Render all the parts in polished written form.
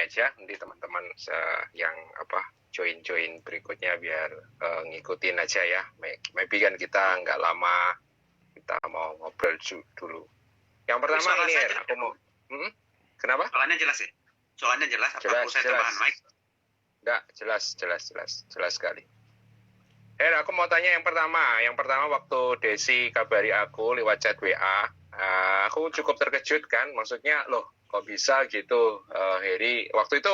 aja nanti teman-teman yang join berikutnya biar ngikutin aja ya. Maybe kan kita nggak lama, kita mau ngobrol dulu. Yang pertama ini aku mau kenapa? Soalnya jelas ya? Soalnya jelas, apa perlu saya tambahan mic? Enggak, jelas sekali. Aku mau tanya yang pertama waktu Desi kabari aku lewat chat WA, aku cukup terkejut kan, maksudnya loh kok bisa gitu, Heri waktu itu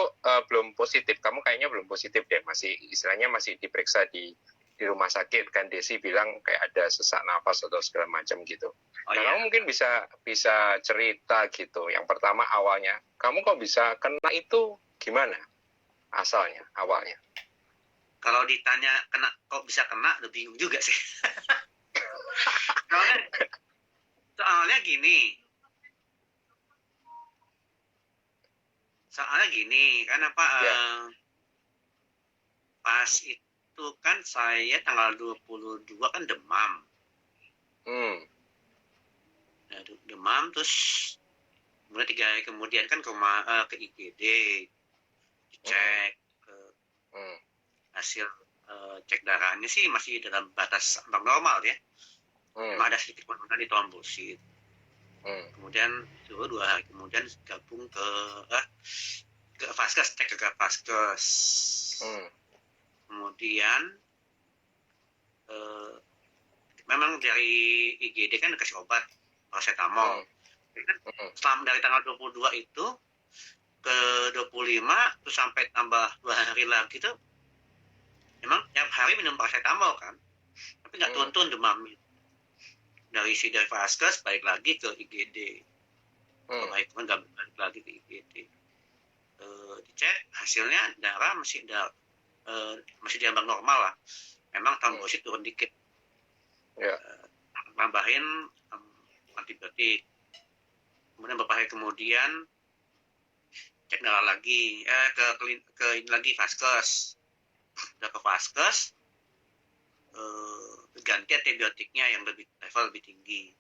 belum positif, kamu kayaknya belum positif deh, masih istilahnya masih diperiksa di rumah sakit kan, Desi bilang kayak ada sesak nafas atau segala macam gitu. Kamu mungkin bisa cerita gitu, yang pertama awalnya, kamu kok bisa kena itu gimana asalnya awalnya? Kalau ditanya kok bisa kena, udah bingung juga sih. Soalnya gini, kan pas itu kan saya tanggal 22 kan demam. Nah, demam terus kemudian 3 hari kemudian kan ke IGD dicek hasil cek darahnya sih masih dalam batas ambang normal ya. Memang ada sedikit penurunan di trombosit. Kemudian itu 2 hari kemudian gabung ke Vaskes, cek ke Vaskes. Kemudian memang dari IGD kan dikasih obat paracetamol. Selama dari tanggal 22 itu ke 25 terus sampai tambah 2 hari lagi tuh memang tiap hari minum paracetamol kan, tapi nggak turun demamnya. Dari Vaskes balik lagi ke IGD, balik lagi ke IGD, dicek hasilnya darah masih di ambang normal lah. Memang trombosit turun dikit, tambahin antibiotik. Kemudian beberapa hari kemudian cek darah lagi, ke lagi Vaskes. Udah ke Vaskes, ganti antibiotiknya yang level lebih tinggi.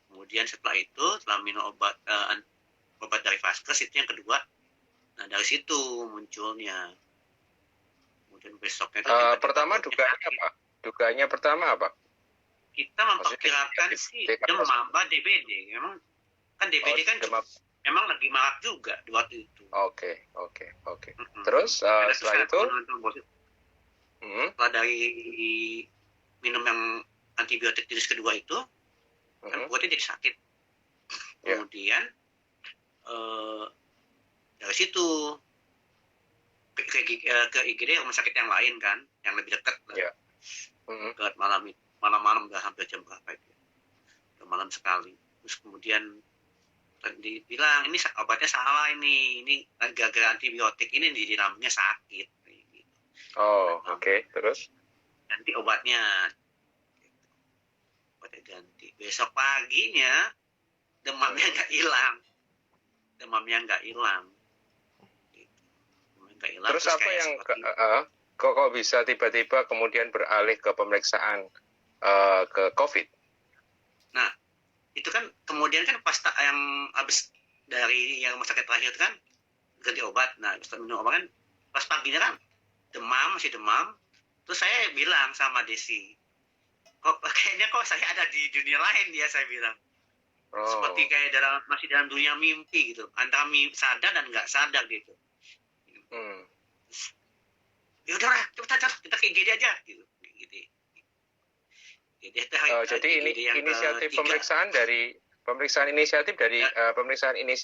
Kemudian setelah itu, setelah minum obat dari Vaskes itu yang kedua, nah dari situ munculnya. Kemudian besoknya itu pertama dugaannya pertama apa? Kita memperkirakan sih demam DBD. Memang kan DBD kan memang lagi marak juga di waktu itu. Oke. Terus setelah itu setelah dari minum yang antibiotik jenis kedua itu kan perutnya jadi sakit. Kemudian dari situ ke IGD rumah sakit yang lain kan, yang lebih dekat lah. Ke malam-malam udah hampir jam berapa itu, udah malam sekali. Terus kemudian dibilang ini obatnya salah, ini gara-gara antibiotik ini di lambungnya sakit. Terus ganti obatnya ganti. Besok paginya demamnya nggak hilang. Terus apa yang kok bisa tiba-tiba kemudian beralih ke pemeriksaan ke COVID? Nah, itu kan kemudian kan pas yang habis dari yang rumah sakit terakhir itu kan ganti obat. Nah, setelah minum obat kan pas paginya kan masih demam. Terus saya bilang sama Desi, kayaknya saya ada di dunia lain ya, saya bilang. Seperti kayak masih dalam dunia mimpi gitu, antara sadar dan nggak sadar gitu. Ya udahlah, cepat kita ke IGD aja gitu. Jadi inisiatif pemeriksaan inisiatif dari pemeriksaan ini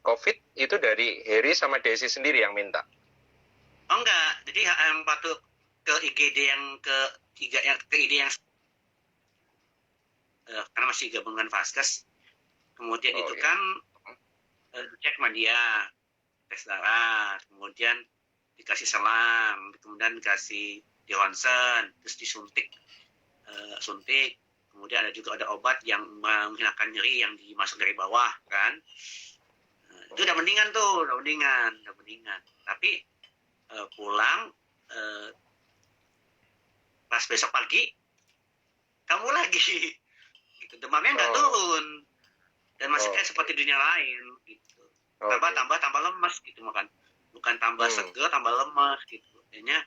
COVID itu dari Heri sama Desi sendiri yang minta. Oh enggak, jadi yang patut ke IGD yang ketiga, yang ke IGD yang karena masih gabungan Vaskes. Kemudian kan cek sama dia, tes darah, kemudian dikasih selang, kemudian dikasih di ronsen, terus disuntik, kemudian ada obat yang menghilangkan nyeri yang dimasuk dari bawah kan. Itu udah mendingan. Tapi pulang pas besok pagi kamu lagi gitu, demamnya nggak turun dan masih kayak seperti dunia lain gitu. tambah Oke. tambah lemas gitu makan, bukan tambah seger tambah lemas gitu. Akhirnya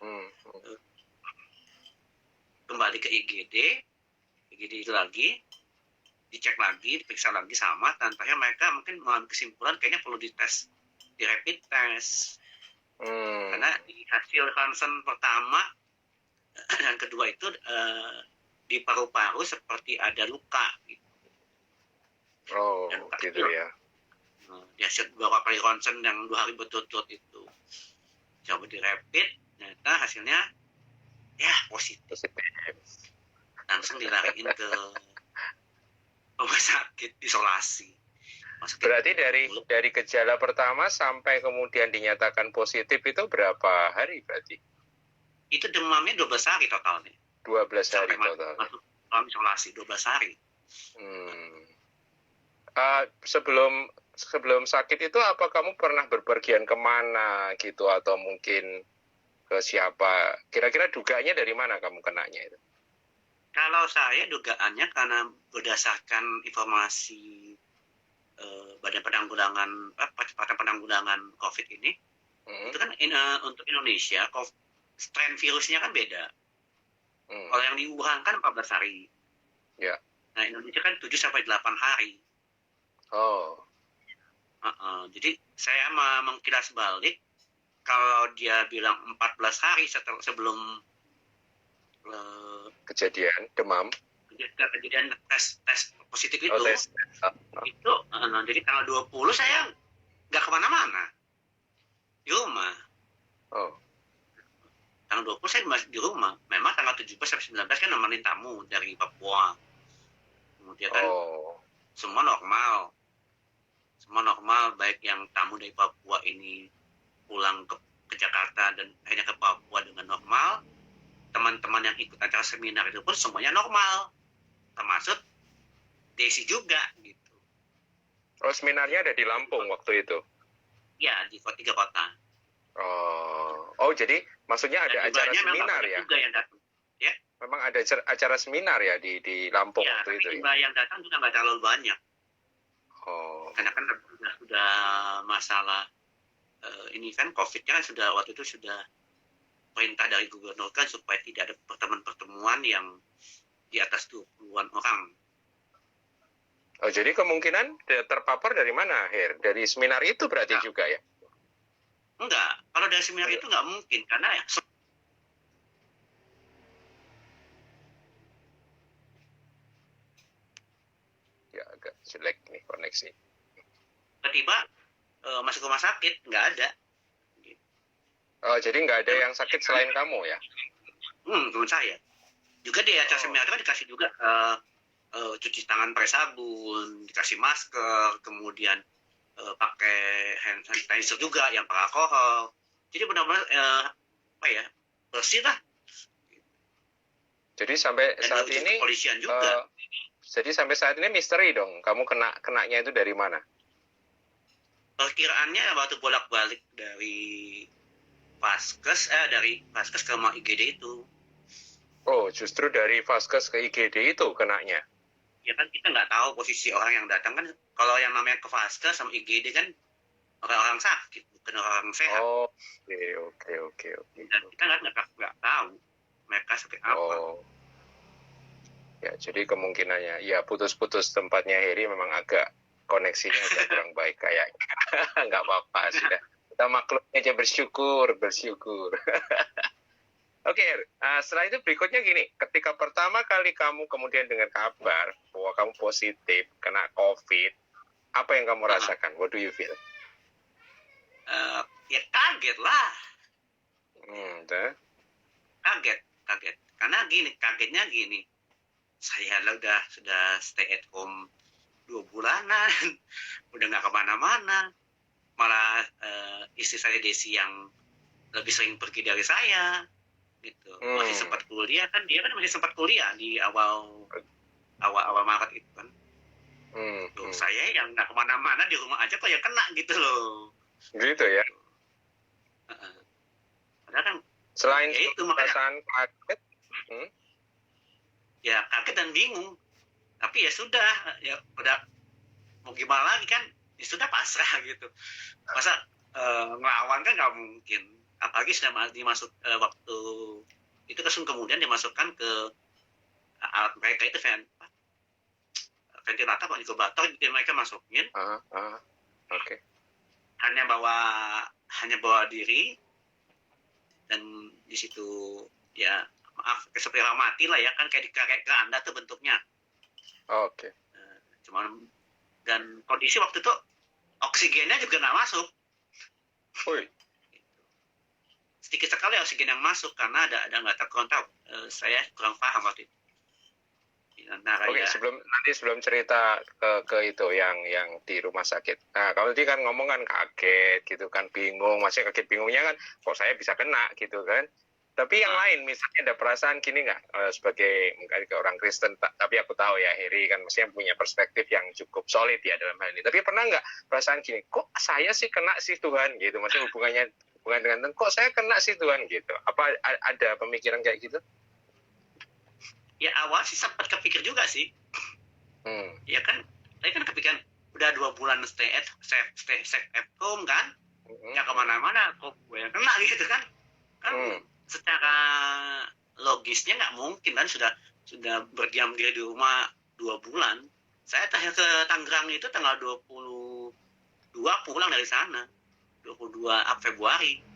kembali ke IGD itu lagi, dicek lagi, diperiksa lagi sama, dan akhirnya mereka mungkin mengambil kesimpulan kayaknya perlu dites di rapid test. Karena di hasil ronsen pertama dan kedua itu di paru-paru seperti ada luka gitu. Oh, Dan luka gitu kecil. ya. Di hasil beberapa kali ronsen yang 2 hari berturut-turut itu, coba di rapid, ternyata hasilnya ya positif. Langsung dilariin ke rumah sakit isolasi. Berarti dari gejala pertama sampai kemudian dinyatakan positif itu berapa hari berarti? Itu demamnya 12 hari totalnya. 12 hari sampai total. masuk ruang isolasi 12 hari. Sebelum sakit itu apa kamu pernah berpergian kemana gitu atau mungkin ke siapa? Kira-kira dugaannya dari mana kamu kenanya itu? Kalau saya dugaannya karena berdasarkan informasi Badan Penanggulangan COVID ini, itu kan untuk Indonesia strain virusnya kan beda. Kalau yang di Wuhan kan 14 hari. Ya. Nah, Indonesia kan 7 sampai 8 hari. Oh. Jadi saya mengkilas balik, kalau dia bilang 14 hari sebelum kejadian demam, kejadian tes positif itu, itu jadi tanggal 20 saya nggak kemana-mana, di rumah. Tanggal 20 saya masih di rumah. Memang tanggal 17 sampai 19 kan nemenin tamu dari Papua. Kemudian kan semua normal, baik yang tamu dari Papua ini pulang ke Jakarta dan akhirnya ke Papua dengan normal, teman-teman yang ikut acara seminar itu pun semuanya normal, termasuk Desi juga gitu. Oh, seminarnya ada di Lampung waktu itu? Ya, di 3 kota. Oh, jadi maksudnya ada acara seminar ya? Juga yang datang. Ya. Memang ada acara seminar ya di Lampung ya, waktu itu ya? Ya, yang datang juga nggak terlalu banyak. Karena kan sudah masalah ini kan COVID-nya kan waktu itu sudah perintah dari gubernur kan supaya tidak ada pertemuan-pertemuan yang di atas 20-an orang. Oh, jadi kemungkinan terpapar dari mana, Her? Dari seminar itu berarti juga ya? Enggak, kalau dari seminar itu nggak mungkin, karena ya agak jelek nih koneksi. Tiba-tiba masuk rumah sakit, nggak ada. Oh, jadi nggak ada yang sakit selain kamu ya? Teman saya. Juga di acara seminar itu kan dikasih juga cuci tangan pakai sabun, dikasih masker, kemudian pakai hand sanitizer juga yang pakai alkohol. Jadi benar-benar bersih lah. Jadi sampai dan saat ini kepolisian juga. Jadi sampai saat ini misteri dong. Kamu kenanya itu dari mana? Perkiraannya waktu bolak-balik dari Vaskes ke rumah IGD itu. Oh, justru dari Vaskes ke IGD itu kenanya? Ya kan kita nggak tahu posisi orang yang datang kan. Kalau yang namanya ke Vaskes sama IGD kan orang-orang sakit, bukan orang sehat. Oh, oke. Dan kita nggak tahu mereka sakit apa. Ya, jadi kemungkinannya ya putus-putus tempatnya Heri memang agak koneksinya agak kurang baik kayaknya. Nggak apa-apa sudah. Kita maklumnya aja bersyukur. Oke, setelah itu berikutnya gini, ketika pertama kali kamu kemudian dengar kabar bahwa kamu positif kena COVID, apa yang kamu rasakan? What do you feel? Ya kaget lah. Kaget. Karena kagetnya gini. Saya sudah stay at home 2 bulanan, udah nggak kemana-mana. Malah istri saya Desi yang lebih sering pergi dari saya, gitu. Masih sempat kuliah kan, dia kan masih sempat kuliah di awal Maret itu kan. Saya yang nggak kemana-mana di rumah aja kok yang kena gitu loh. Gitu ya. Padahal kan selain ya itu perasaan kaget, ya kaget dan bingung. Tapi ya sudah, ya udah mau gimana lagi kan, ya sudah pasrah gitu. Masa ngelawan kan nggak mungkin, apalagi sudah waktu itu kemudian dimasukkan ke alat mereka itu ventilator atau inkubator, jadi mereka masukin. Oke. Hanya bawa diri, dan di situ ya maaf seperti orang mati lah ya, kan kayak keranda tuh bentuknya. Oke. Cuman dan kondisi waktu itu oksigennya juga nggak masuk. Sedikit sekali oksigen yang masuk karena ada nggak terkontrol. Saya kurang paham waktu itu. Oke, sebelum cerita ke itu yang di rumah sakit. Nah, kalau tadi kan ngomong kan kaget gitu kan, bingung, masih kaget bingungnya kan, kok saya bisa kena gitu kan. Tapi yang lain misalnya ada perasaan gini nggak, sebagai mungkin orang Kristen, tapi aku tahu ya Heri kan mestinya punya perspektif yang cukup solid ya dalam hal ini. Tapi pernah nggak perasaan gini, kok saya sih kena sih Tuhan gitu, maksudnya hubungan dengan Tuhan, kok saya kena sih Tuhan gitu. Apa ada pemikiran kayak gitu? Ya awal sih sempat kepikir juga sih. Ya kan, saya kan kepikiran udah 2 bulan stay at home kan, ya kemana-mana kok gue yang kena gitu kan. Secara logisnya nggak mungkin kan, sudah berdiam diri di rumah 2 bulan. Saya terakhir ke Tangerang itu tanggal 22 pulang dari sana, 22 Februari.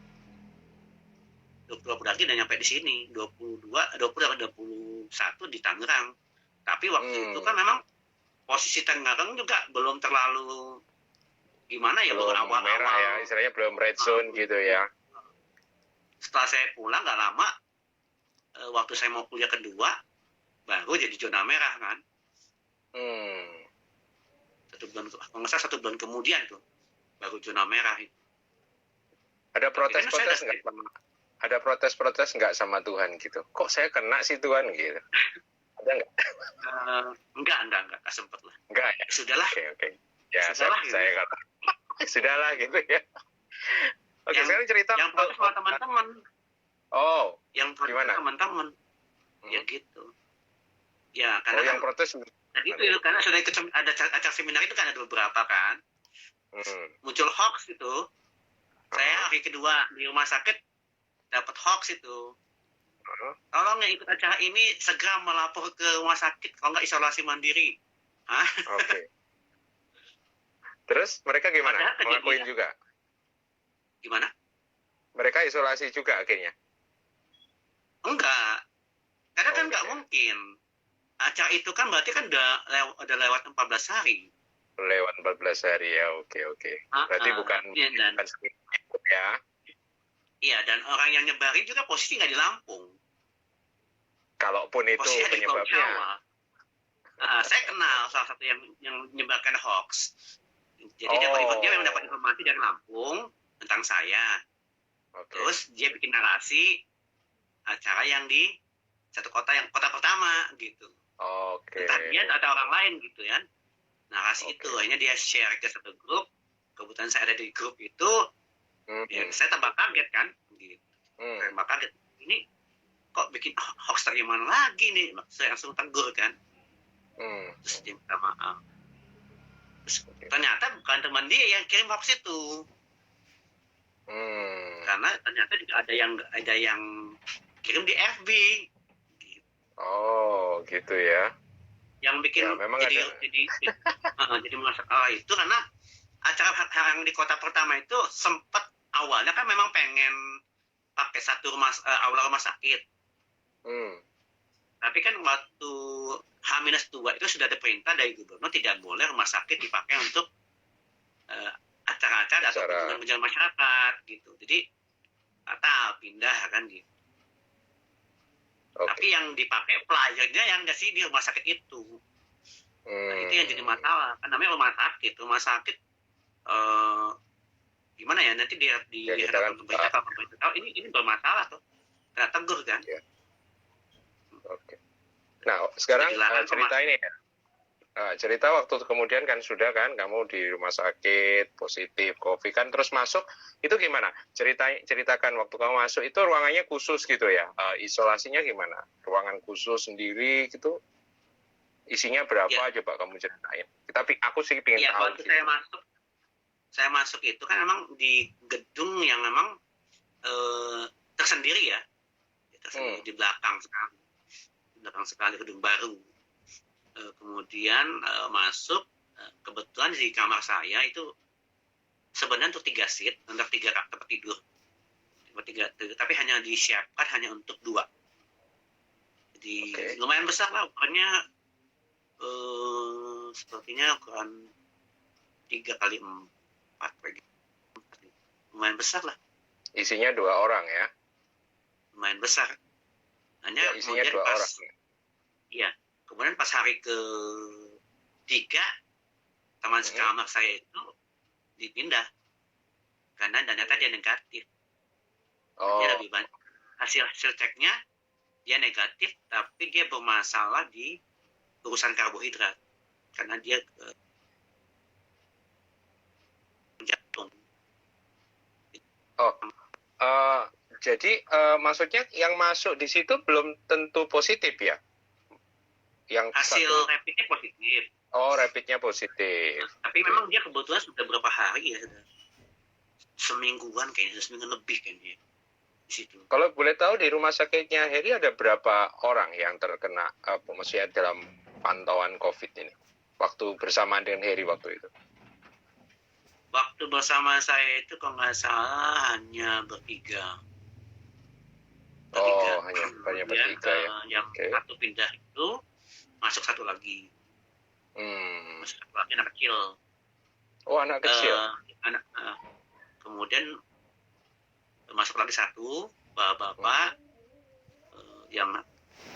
22 lagi udah nyampe di sini, 20 21 di Tangerang. Tapi waktu itu kan memang posisi Tangerang juga belum terlalu gimana ya, belum awal merah ya, istilahnya belum red zone gitu ya. Setelah saya pulang nggak lama, waktu saya mau kuliah kedua, baru jadi zona merah kan. 1 bulan kemudian tuh baru zona merah itu. Ada protes-protes nggak sama? Ada protes-protes nggak sama Tuhan gitu? Kok saya kena sih Tuhan gitu? Ada nggak? Enggak sempet lah. Enggak ya? Sudahlah. Oke. Ya, saya kata sudahlah gitu ya. Oke, sekarang cerita. Yang protes sama teman-teman. Oh, yang protes gimana? Teman-teman. Ya gitu. Ya, karena yang protes. Tadi itu karena sudah ada acara seminar itu kan ada beberapa kan. Muncul hoax itu. Saya hari kedua di rumah sakit dapat hoax itu. Tolong yang ikut acara ini segera melapor ke rumah sakit, kalau nggak isolasi mandiri. Oke. Terus mereka gimana? Ngelakuin juga? Gimana? Mereka isolasi juga akhirnya? Enggak. Karena kan nggak mungkin. Acara itu kan berarti kan udah lewat 14 hari. Lewat 14 hari ya, oke. Berarti bukan ya. Iya, dan orang yang nyebarin juga posisi nggak di Lampung. Kalaupun itu penyebabnya. Saya kenal salah satu yang menyebarkan hoax. Jadi dia memang dapat informasi dari Lampung tentang saya. Terus dia bikin narasi acara yang di satu kota pertama gitu. Entah dia atau orang lain gitu ya. Narasi itu akhirnya dia share ke satu grup. Kebetulan saya ada di grup itu. Ya, saya tambah kaget kan, gitu. Tambah kaget. Ini kok bikin hoax dari mana lagi nih? Saya langsung tegur kan. Terus dia minta maaf. Terus ternyata bukan teman dia yang kirim hoax itu. Karena ternyata juga ada yang kirim di FB. Gitu. Oh, gitu ya. Yang bikin jadi masalah itu karena acara yang di kota pertama itu sempat awalnya kan memang pengen pakai satu aula rumah sakit. Tapi kan waktu H-2 itu sudah ada perintah dari gubernur tidak boleh rumah sakit dipakai untuk acara-acara atau kunjungan masyarakat gitu. Jadi pindah kan gitu. Tapi yang dipakai pelajarnya yang nggak sih di rumah sakit itu. Nah, itu yang jadi masalah. Kan namanya rumah sakit gimana ya, nanti di hadapan pemerintah, kalau pemerintah tahu ini bermasalah tuh, kena tegur kan. Nah sekarang cerita ini ya. Cerita waktu kemudian kan sudah kan kamu di rumah sakit positif COVID kan, terus masuk itu gimana? Ceritakan waktu kamu masuk itu ruangannya khusus gitu ya, isolasinya gimana? Ruangan khusus sendiri gitu, isinya berapa? Coba kamu ceritain. Tapi aku sih pengen tahu. Waktu saya masuk saya masuk itu kan memang di gedung yang memang tersendiri ya, tersendiri di belakang sekali gedung baru. Kemudian masuk, kebetulan di kamar saya itu sebenarnya untuk 3 seat, untuk 3 tempat tidur, tapi hanya disiapkan hanya untuk 2. Jadi lumayan besar lah, ukurannya sepertinya ukuran 3x4 lagi. Lumayan besar lah. Isinya 2 orang ya? Lumayan besar. Hanya ya, isinya 2 orang. Iya. Kemudian pas hari ke-3, teman sekamar saya itu dipindah. Karena ternyata dia negatif. Dia lebih banyak. Hasil ceknya dia negatif, tapi dia bermasalah di urusan karbohidrat. Karena dia jantung. Jadi maksudnya yang masuk di situ belum tentu positif ya? Yang hasil rapidnya positif. Rapidnya positif. Tapi memang dia kebetulan sudah berapa hari ya, semingguan kayaknya, seminggu lebih kayaknya di situ. Kalau boleh tahu di rumah sakitnya Heri ada berapa orang yang terkena, maksudnya dalam pantauan COVID ini? Waktu bersamaan dengan Heri waktu itu? Waktu bersama saya itu kalau nggak salah hanya bertiga. Hanya bertiga ya. Yang satu pindah itu, masuk satu lagi. Masuk satu lagi anak kecil. Anak kecil. Kemudian masuk lagi satu bapak yang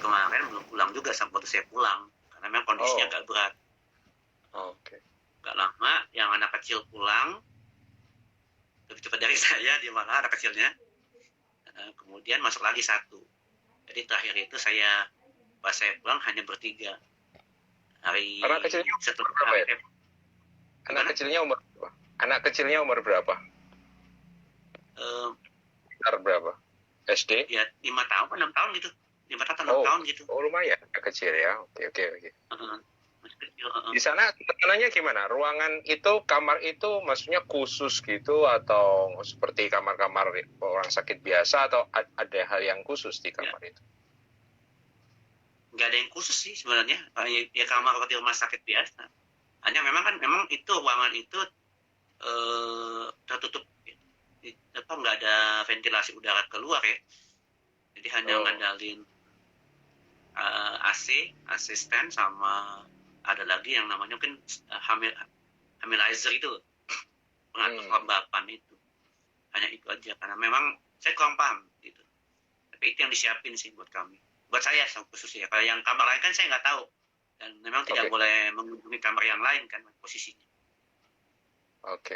kemarin belum pulang juga sampai waktu saya pulang, karena memang kondisinya agak berat. Gak lama yang anak kecil pulang lebih cepat dari saya, dia malah anak kecilnya. Kemudian masuk lagi satu. Jadi terakhir itu pas saya pulang hanya bertiga. Anak kecilnya umur berapa ya? Anak kecilnya umur berapa? Sekitar berapa? SD? Ya 5 tahun, 6 tahun gitu. 5 tahun, 6 tahun gitu. Lumayan, anak kecil ya. Oke. Masih kecil. Di sana tekanannya gimana? Ruangan itu, kamar itu maksudnya khusus gitu atau seperti kamar-kamar orang sakit biasa, atau ada hal yang khusus di kamar itu? Nggak ada yang khusus sih sebenarnya. Ya kamar seperti rumah sakit biasa. Hanya memang itu ruangan itu tertutup, nggak ada ventilasi udara keluar ya. Jadi hanya ngandalin AC, asisten, sama ada lagi yang namanya mungkin hamilizer itu, pengatur kelembapan itu. Hanya itu aja, karena memang saya kurang paham gitu. Tapi itu yang disiapin sih buat kami, buat saya khususnya. Kalau yang kamar lain kan saya nggak tahu, dan memang tidak boleh mengunjungi kamar yang lain kan posisinya. Oke.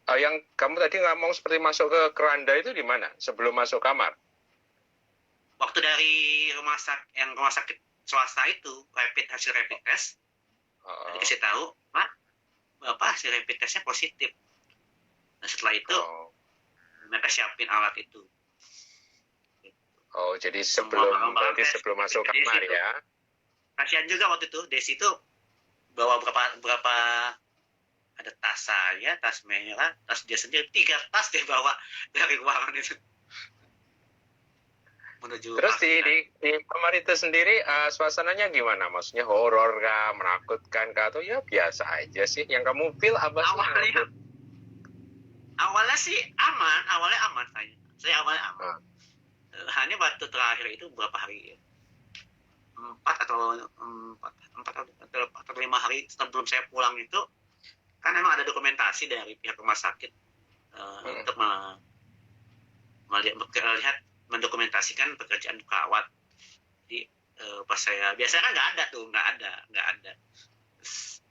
Yang kamu tadi ngomong seperti masuk ke keranda itu di mana? Sebelum masuk kamar? Waktu dari rumah sakit swasta itu, hasil rapid test, dikasih tahu, Pak, Bapak hasil rapid testnya positif. Nah setelah itu, mereka siapin alat itu. Jadi sebelum masuk kamar ya? Kasihan juga waktu itu, Desi itu bawa berapa ada tas saya, tas merah, tas dia sendiri, 3 tas dia bawa dari ruangan itu. Terus di kamar itu sendiri suasananya gimana? Maksudnya horor kah, menakutkan kah, atau ya biasa aja sih? Yang kamu feel apa sih? Awalnya aman saya awalnya aman. Hanya waktu terakhir itu berapa hari ya? 4 atau 5 hari sebelum saya pulang itu, kan memang ada dokumentasi dari pihak rumah sakit untuk melihat, mendokumentasikan pekerjaan perawat. Jadi pas saya biasanya kan nggak ada. Terus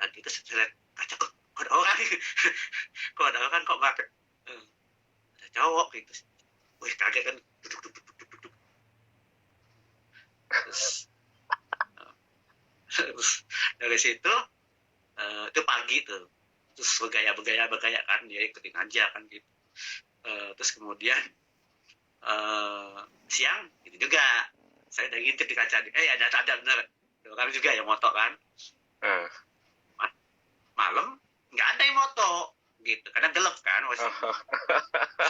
lagi itu saya lihat kaca, kok ada orang, kok pakai ada cowok gitu. Wih kaget kan, duduk. Terus dari situ itu pagi tuh, terus bergaya kan, dia ikutin aja kan gitu. Terus kemudian siang gitu juga, saya udah ngintip di kaca, ada bener orang juga yang moto kan. Malam nggak ada yang moto gitu karena gelap kan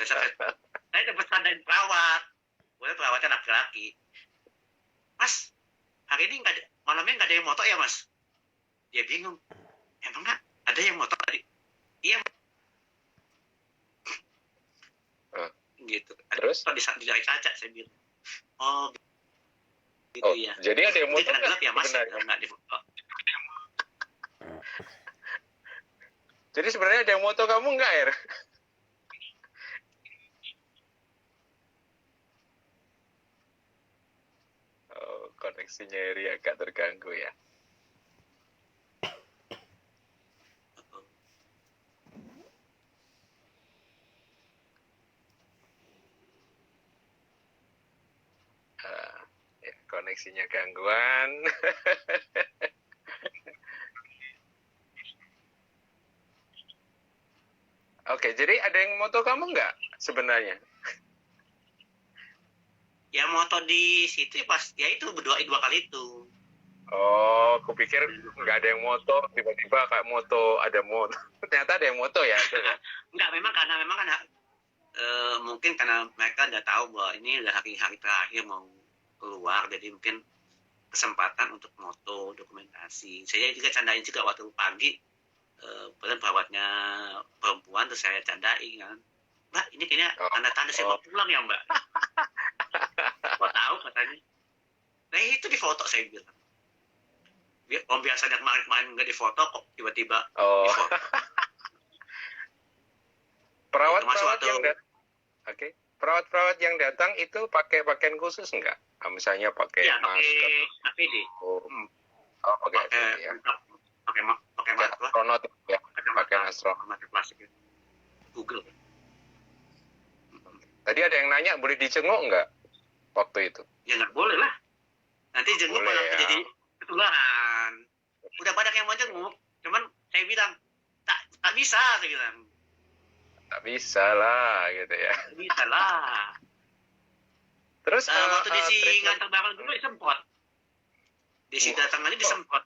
saya dapat tandain perawat, perawatnya laki-laki. Mas, hari ini malamnya nggak ada yang moto ya mas? Dia bingung, emang nggak ada yang moto tadi? Iya. Gitu. Terus? Di dari kaca saya bilang, oh gitu ya. Jadi ada yang moto karena gelap ya mas? Nggak difoto. Jadi sebenarnya ada yang moto kamu nggak, Er? Oh, koneksinya Eri agak terganggu ya. Koneksinya gangguan. Oke, jadi ada yang moto kamu nggak sebenarnya? Ya moto di situ pas ya itu berdoa 2 kali itu. Oh, aku pikir nggak ada yang moto, tiba-tiba kayak moto, ada moto. Ternyata ada yang moto ya? Enggak, memang karena mungkin karena mereka udah tahu bahwa ini udah hari-hari terakhir mau keluar, jadi mungkin kesempatan untuk moto, dokumentasi. Saya juga candain juga waktu pagi, perawatnya perempuan, terus saya candain kan. Mbak, ini kayaknya tanda-tanda saya mau pulang ya mbak. Kok tahu katanya. Nah itu di foto saya bilang. Om biasanya kemarin nggak difoto kok tiba-tiba difoto. Perawat-perawat yang datang, perawat-perawat yang datang itu pakai pakaian khusus nggak? Misalnya pakai masker. APD. Pakai APD ya. Pakai masker. Astronot ya. Pakai astronot. Plastik. Google. Tadi ada yang nanya boleh dijenguk nggak waktu itu? Ya nggak boleh lah. Nanti jenguk malah ya. jadi ketularan. Udah banyak yang mau jenguk, cuman saya bilang tak bisa, saya bilang. Tak bisa lah, gitu ya. Tak bisa lah. Terus waktu Desi ngantar barang dulu disemprot. Desi datang aja disemprot.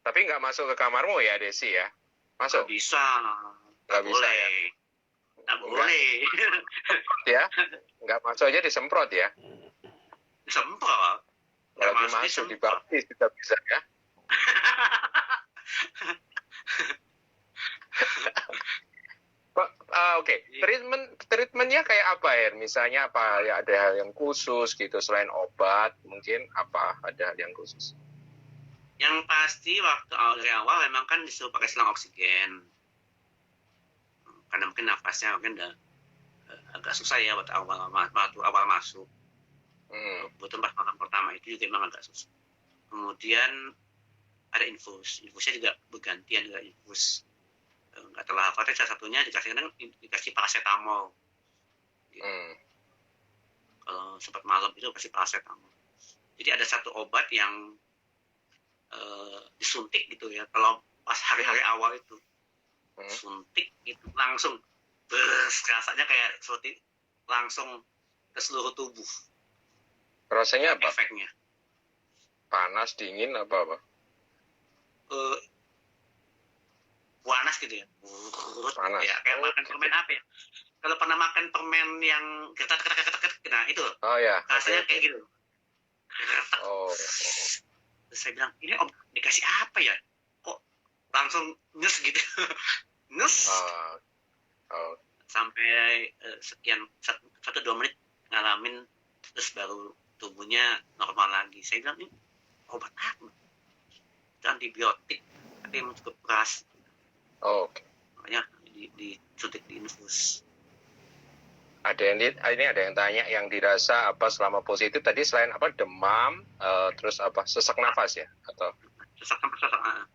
Tapi nggak masuk ke kamarmu ya Desi ya? Masuk? Nggak bisa. Nggak boleh. Ya? Tak boleh. Ya? Nggak masuk aja disemprot ya? Disemprot. Kalau masuk dibaptis kita bisa ya? Oke. Treatmentnya kayak apa ya? Misalnya apa ya, ada hal yang khusus gitu selain obat, mungkin apa ada hal yang khusus? Yang pasti waktu dari awal memang kan disuruh pakai selang oksigen. Karena mungkin nafasnya mungkin udah agak susah ya waktu awal masuk. Butuh malam pertama itu juga memang agak susah. Kemudian ada infusnya juga bergantian juga infus. Nggak terlalu hafal, salah satunya dikasih paracetamol. Gitu. Kalau sempat malam itu kasih paracetamol. Jadi ada satu obat yang disuntik gitu ya. Kalau pas hari-hari awal itu suntik itu langsung rasanya kayak seperti langsung ke seluruh tubuh. Rasanya apa? Efeknya panas, dingin, apa? Panas gitu ya. Panas. Ya, kayak makan permen apa ya? Kalau pernah makan permen yang ketat, nah itu. Oh ya. Rasanya kayak gitu. Oh. Terus saya bilang, ini om dikasih apa ya? Kok langsung nyes gitu? Nyes. Sampai sekian 1-2 menit ngalamin, terus baru tubuhnya normal lagi. Saya bilang, ini obat apa? Itu antibiotik, tapi yang cukup keras. Oke. Makanya disuntik di infus. Ada yang tanya yang dirasa apa selama positif tadi selain apa demam, terus apa sesak nafas ya atau? Sesak nafas.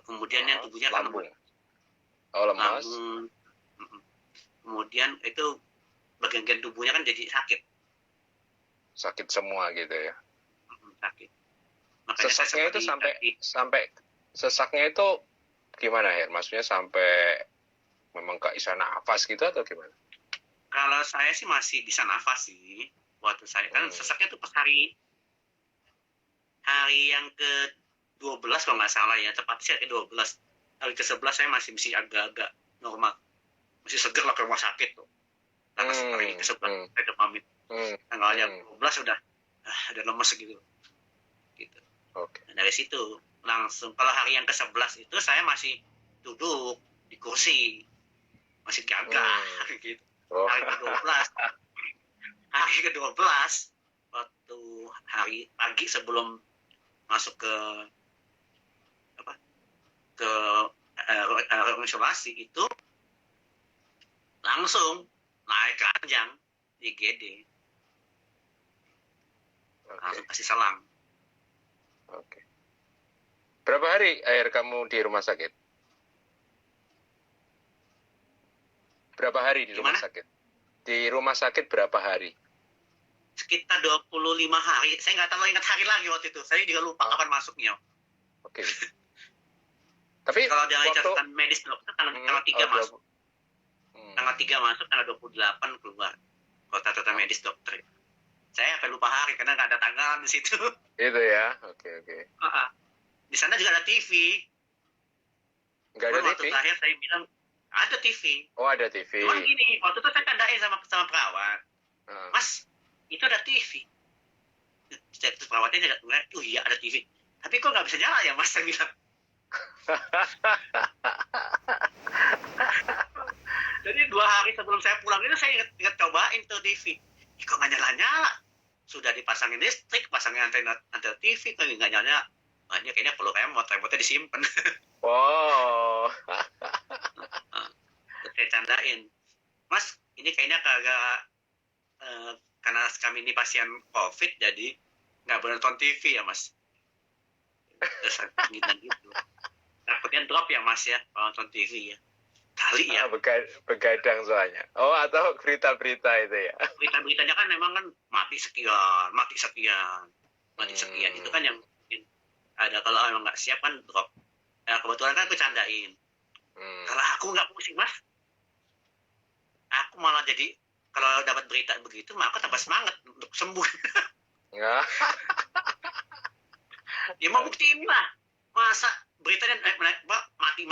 Kemudian yang tubuhnya lambung. Lemas. Kemudian itu bagian tubuhnya kan jadi sakit. Sakit semua gitu ya. Sakit. Makanya sesaknya itu sampai sesaknya itu gimana ya? Maksudnya sampai memang gak bisa nafas gitu atau gimana? Kalau saya sih masih bisa nafas sih. Waktu saya kan sesaknya tuh pas hari yang ke-12 kalau nggak salah ya, tepatnya ke-12. hari ke-11 saya masih agak-agak normal, masih seger lah ke rumah sakit tuh. Nah, hari ke-11 saya udah pamit. Tanggalnya 12 udah ada lemes gitu. Okay. Nah, dari situ langsung, kalau hari yang ke-11 itu saya masih duduk di kursi, masih gagah gitu. Hari ke-12 waktu hari pagi sebelum masuk ke ruang isolasi itu langsung naik ranjang di IGD. Langsung kasih selang. Oke. Berapa hari akhir kamu di rumah sakit? Berapa hari di rumah sakit? Di rumah sakit berapa hari? Sekitar 25 hari. Saya nggak terlalu ingat hari lagi waktu itu. Saya juga lupa kapan masuknya. Oke. Tapi kalau dari catatan medis dokter tanggal 3 masuk. Tanggal 3 masuk, tanggal 28 keluar. Kalau catatan medis dokter. Saya sampai lupa hari karena nggak ada tanggal di situ. Itu ya. Oke. Di sana juga ada TV. Nggak ada waktu TV? terakhir saya bilang ada TV. Oh, ada TV. Cuman gini, waktu itu saya tandain sama perawat. Mas, itu ada TV. Perawatnya nggak bilang, oh iya ada TV. Tapi kok nggak bisa nyala ya Mas, saya bilang. Jadi 2 hari sebelum saya pulang itu saya ingat cobain tuh TV. Kok nggak nyala-nyala? Sudah dipasangin listrik, pasangin antena TV, kok nggak nyala. Makanya kayaknya perlu remote-nya disimpan. Wow. Saya candain. Mas, ini kayaknya kagak, karena kami ini pasien COVID, jadi nggak boleh nonton TV ya Mas. Terus gitu. Takutnya drop ya Mas ya, kalau nonton TV ya. Kali ya. Begadang soalnya. Oh, atau berita-berita itu ya. Berita-beritanya kan memang kan mati sekian. Itu kan yang ada, kalau emang nggak siap kan drop. Nah, kebetulan kan aku candain. Kalau aku nggak pusing Mas, aku malah jadi kalau dapat berita begitu, maka aku tambah semangat untuk sembuh. Ya mau buktiin lah, masa beritanya mati,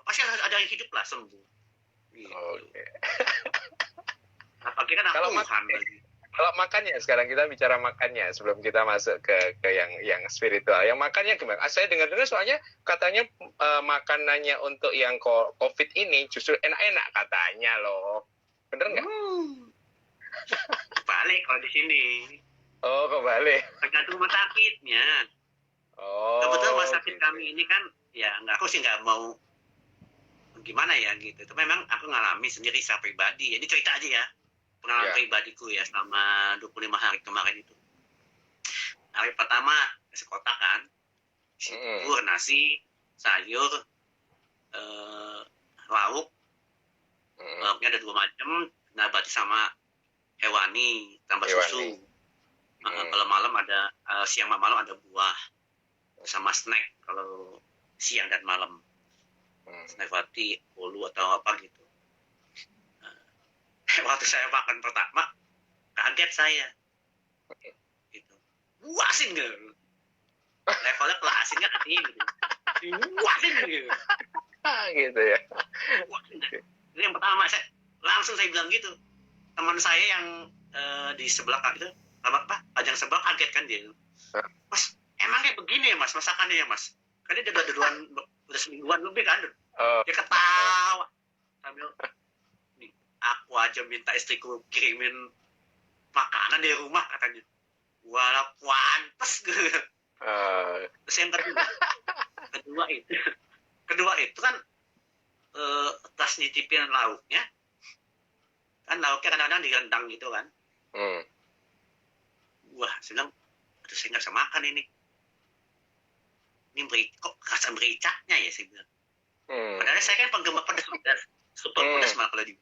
pasti ada yang hidup lah, sembuh. Gitu. Oke. Apalagi kan aku kalau makannya, sekarang kita bicara makannya sebelum kita masuk ke yang spiritual. Yang makannya gimana? Saya dengar soalnya katanya makanannya untuk yang COVID ini justru enak-enak katanya loh. Bener nggak? Balik kalau di sini. Oh, kebalik. Tergantung rumah sakitnya. Oh. Kebetulan rumah sakit kami ini kan, ya aku sih nggak mau gimana ya gitu. Tapi memang aku ngalami sendiri secara pribadi. Ini cerita aja ya. Pengalaman pribadiku ya selama 25 hari kemarin itu. Hari pertama sekotak kan, bubur, nasi, sayur, lauk. Lauknya ada 2 macam, nabati sama hewani, tambah susu. Kalau malam ada, siang malam ada buah, sama snack kalau siang dan malam. Snack roti, bolu atau apa gitu. Waktu saya makan pertama, kaget saya. Gitu. Asin gitu. Levelnya kalau asinnya tinggi gitu. Asin gitu. Gitu ya. Itu yang pertama, langsung saya bilang gitu. Teman saya yang di sebelah itu, ajang sebelah kaget kan dia. Mas, emang kayak begini ya Mas, masakannya ya Mas? Kan dia udah semingguan lebih kan. Dia ketawa. Sambil, aku aja minta istriku kirimin makanan dari rumah katanya. Walau pantes gitu. Terus yang kedua itu kan pas nyicipin lauknya, kan lauknya kadang-kadang direndang gitu kan. Wah, saya bilang, aduh saya nggak bisa makan ini. Ini kok rasa mericaknya ya saya bilang. Padahal saya kan penggemar pedas, super pedas malah kalau di.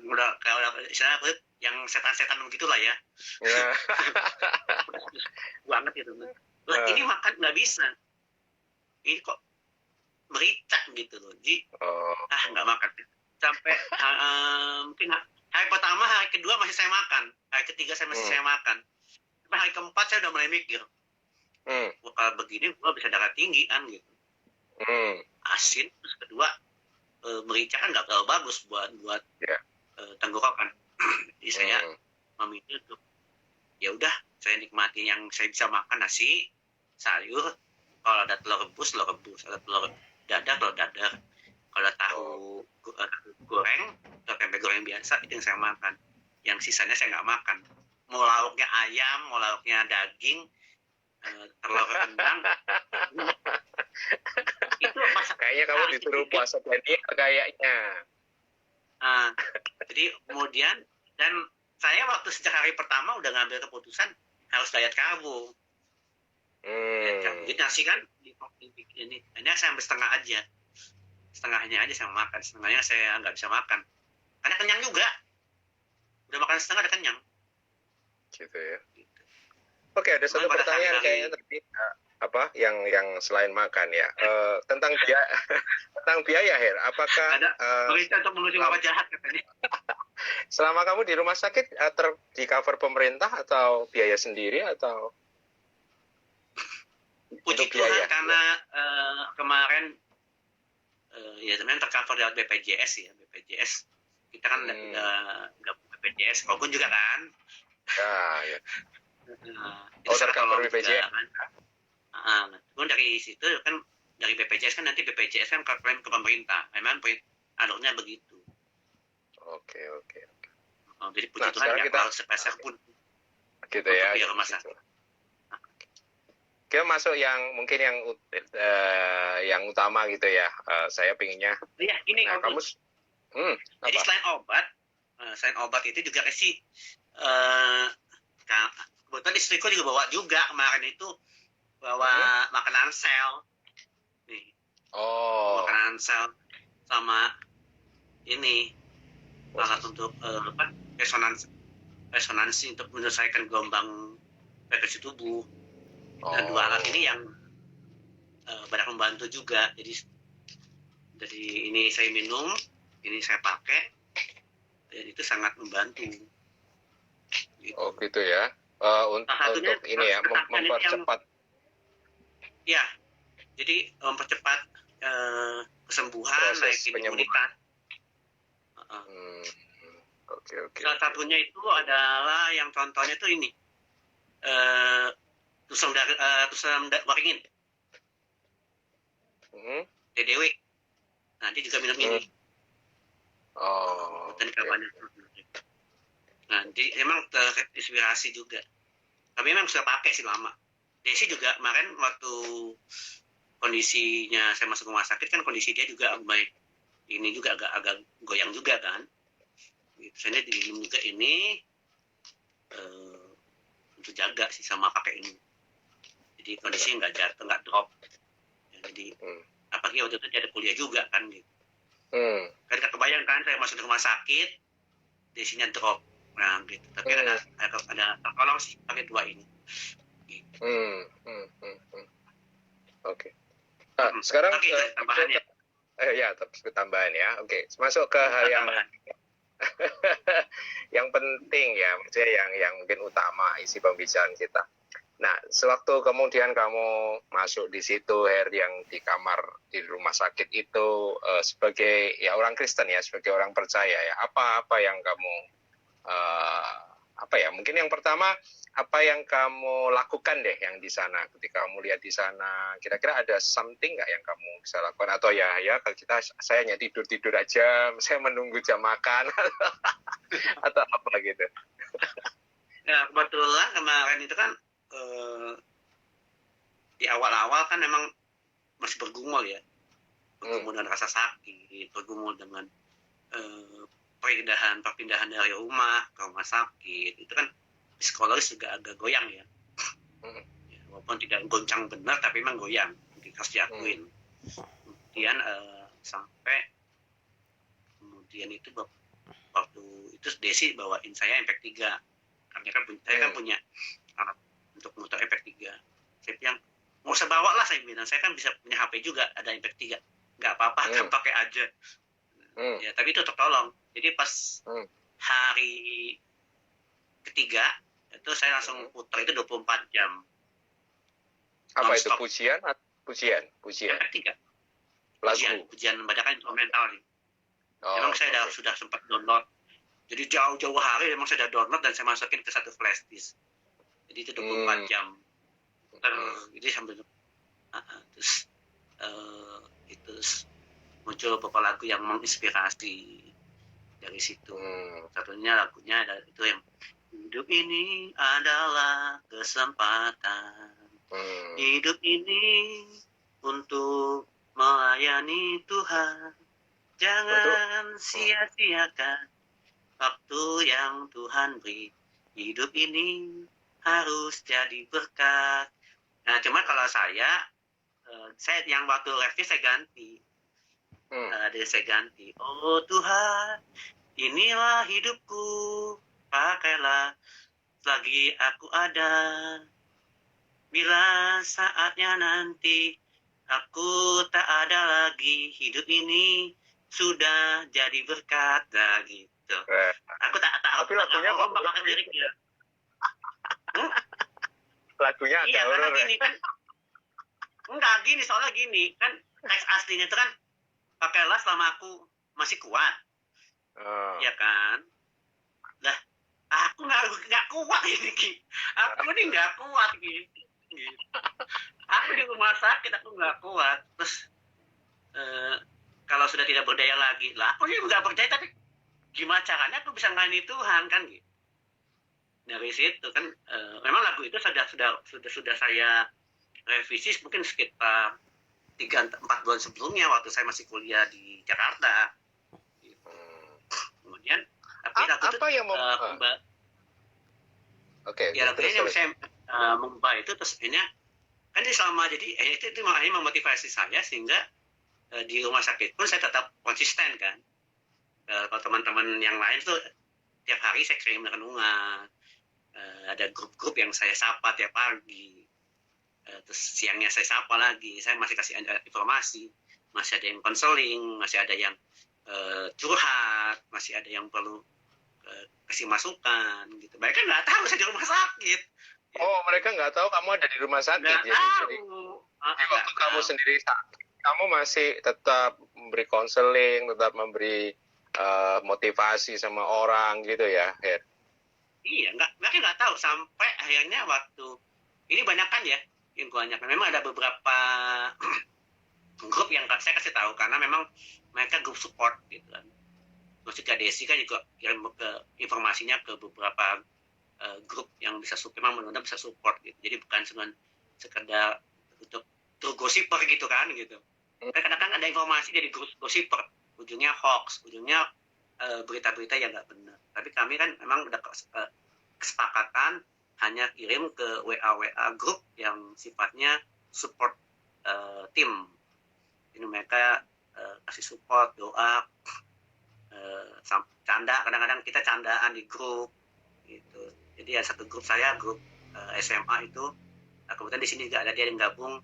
Udah istilah yang setan-setan begitulah ya. Banget gitu. Lah ini makan nggak bisa. Ini kok mericak gitu loh. Jadi nggak makan. Sampai mungkin hari pertama, hari kedua masih saya makan. Hari ketiga masih saya makan. Sampai hari keempat saya udah mulai mikir. Kalau begini gua bisa darah tinggi kan gitu. Hmm. asin, terus kedua merica kan nggak terlalu bagus buat Ya. tenggorokan. Jadi saya memilih untuk ya udah saya nikmati yang saya bisa makan, nasi, sayur, kalau ada telur rebus, ada telur dadar, kalau ada tahu goreng atau tempe goreng biasa itu yang saya makan. Yang sisanya saya nggak makan. Mau lauknya ayam, mau lauknya daging, telur rendang, itu kayaknya kamu disuruh puasa Daniel kayaknya. Jadi kemudian, dan saya waktu sejak hari pertama udah ngambil keputusan harus diet karbo. Jadi nasi kan ini saya ambil setengahnya aja saya makan, setengahnya saya nggak bisa makan karena kenyang juga, udah makan setengah udah kenyang gitu ya. Oke, ada satu pertanyaan kayaknya tadi apa yang selain makan ya, tentang biaya Her, apakah ada berita untuk menuju bapak jahat katanya. Selama kamu di rumah sakit di cover pemerintah atau biaya sendiri atau? Puji Tuhan karena kemarin ya sebenarnya tercover lewat BPJS ya, BPJS kita kan nggak BPJS, Kogun juga kan. Ya. Tercover BPJS. Kemudian dari situ kan dari BPJS kan nanti BPJS kan klaim ke pemerintah, memang alurnya begitu. Oke. Jadi puji Tuhan nggak kalau sepeser pun. Gitu ya. Rumah sakit. Kita masuk yang mungkin yang utama gitu ya. Saya pinginnya. Iya, gini. Nah, kamu. Jadi selain obat itu juga sih. Kebetulan istriku juga bawa juga kemarin itu makanan sel. Nih. Makanan sel sama ini alat untuk resonansi untuk menyelesaikan gelombang frekuensi tubuh. Dan dua alat ini yang banyak membantu juga. Jadi ini saya minum, ini saya pakai, dan itu sangat membantu. Gitu. Oh gitu ya. Untuk ini ya mempercepat. Ya, jadi mempercepat kesembuhan, naikin imunitas. Oke. Salah satunya itu adalah yang contohnya itu ini. Tusam waringin. TDW. Nah, dia juga minum ini. Dan banyak. Nah, jadi emang terinspirasi juga. Tapi memang sudah pakai sih lama. Desi juga kemarin waktu kondisinya saya masuk rumah sakit kan kondisi dia juga baik. Ini juga agak goyang juga kan. Gitu. Saya diminum juga ini untuk jaga sih sama pakai ini. Jadi kondisinya nggak jatuh, nggak drop. Ya, jadi apalagi waktu itu dia ada kuliah juga kan gitu. Kan kebayang kan saya masuk ke rumah sakit, desinya drop. Nah gitu. Tapi ada tertolong sih pakai dua ini. Gitu. Oke. Nah, sekarang tambahannya. Ya, tambahan ya. Oke, masuk ke hal yang penting ya, maksudnya yang mungkin utama isi pembicaraan kita. Nah, sewaktu kemudian kamu masuk di situ, Her, yang di kamar di rumah sakit itu sebagai ya orang Kristen ya, sebagai orang percaya ya, apa yang kamu mungkin yang pertama apa yang kamu lakukan deh yang di sana ketika kamu lihat di sana, kira-kira ada something nggak yang kamu bisa lakukan atau ya kalau saya hanya tidur aja, saya menunggu jam makan atau apa gitu. Ya kebetulan kemarin itu kan di awal-awal kan memang masih bergumul ya, bergumul dengan rasa sakit, bergumul dengan perpindahan dari rumah ke rumah sakit, itu kan psikologis juga agak goyang ya. Ya walaupun tidak goncang benar tapi memang goyang, harus diakuin. Kemudian sampai kemudian itu waktu itu Desi bawain saya MP3 karena kan saya kan punya alat untuk muter MP3. Saya bilang nggak usah bawa lah, saya bilang saya kan bisa punya HP juga ada MP3, nggak apa-apa kan pakai aja. Ya tapi itu tertolong. Jadi pas hari ketiga itu saya langsung putar itu 24 jam. Apa non-stop. Itu pujian? MP3. pujian bacakan instrumental nih. Oh, Memang saya sudah sempat download. Jadi jauh-jauh hari memang saya sudah download dan saya masukin ke satu flash disk. Jadi itu 24 jam. Jadi sambil terus itu muncul beberapa lagu yang menginspirasi dari situ. Satunya lagunya ada itu yang hidup ini adalah kesempatan. Hidup ini untuk melayani Tuhan. Jangan sia-siakan waktu yang Tuhan beri. Hidup ini harus jadi berkat. Nah, cuma kalau saya yang waktu review saya ganti. Saya ganti. Oh Tuhan, inilah hidupku, pakailah selagi aku ada. Bila saatnya nanti aku tak ada lagi, hidup ini sudah jadi berkat. Nah, gitu. Aku tak tahu. Tapi lagunya kok bakal liriknya. Lagunya agak horor. Gini kan. Enggak gini, soalnya gini kan teks aslinya itu kan pakailah selama aku masih kuat. Ya kan? Lah, aku nggak kuat ini, Ki. Aku ini nggak kuat gitu. Aku di rumah sakit aku nggak kuat. Terus kalau sudah tidak berdaya lagi, lah aku ini nggak berdaya tapi gimana caranya aku bisa melayani Tuhan kan gitu. Dari situ kan memang lagu itu sudah saya revisi mungkin sekitar 3-4 bulan sebelumnya waktu saya masih kuliah di Jakarta. Kemudian apa yang lagunya yang saya mengubah itu terus akhirnya kan ini selama jadi itu makanya memotivasi saya sehingga di rumah sakit pun saya tetap konsisten kan. Kalau teman-teman yang lain tuh tiap hari saya kirim renungan, ada grup-grup yang saya sapa tiap pagi. Terus siangnya saya sapa lagi, saya masih kasih informasi, masih ada yang konseling, masih ada yang curhat, masih ada yang perlu kasih masukan gitu. Mereka nggak tahu saya di rumah sakit. Oh, mereka nggak tahu kamu ada di rumah sakit. Nggak tahu. Jadi waktu kamu sendiri sakit, kamu masih tetap memberi konseling, tetap memberi motivasi sama orang gitu ya, Her? Iya, mereka nggak tahu sampai akhirnya waktu ini banyak kan ya. Yang banyak memang ada beberapa grup yang saya kasih tahu karena memang mereka grup support gitu kan. Maksudnya Desi kan juga kirim informasinya ke beberapa grup yang bisa support, memang benar-benar bisa support gitu. Jadi bukan cuma sekedar untuk gosiper gitu kan gitu. Kadang-kadang ada informasi dari grup gosiper, ujungnya hoax, ujungnya berita-berita yang nggak benar. Tapi kami kan memang udah kesepakatan hanya kirim ke WA grup yang sifatnya support tim. Ini mereka kasih support, doa, canda, kadang-kadang kita candaan di grup gitu. Jadi ada satu grup saya, grup SMA itu, kemudian di sini juga ada dia yang gabung,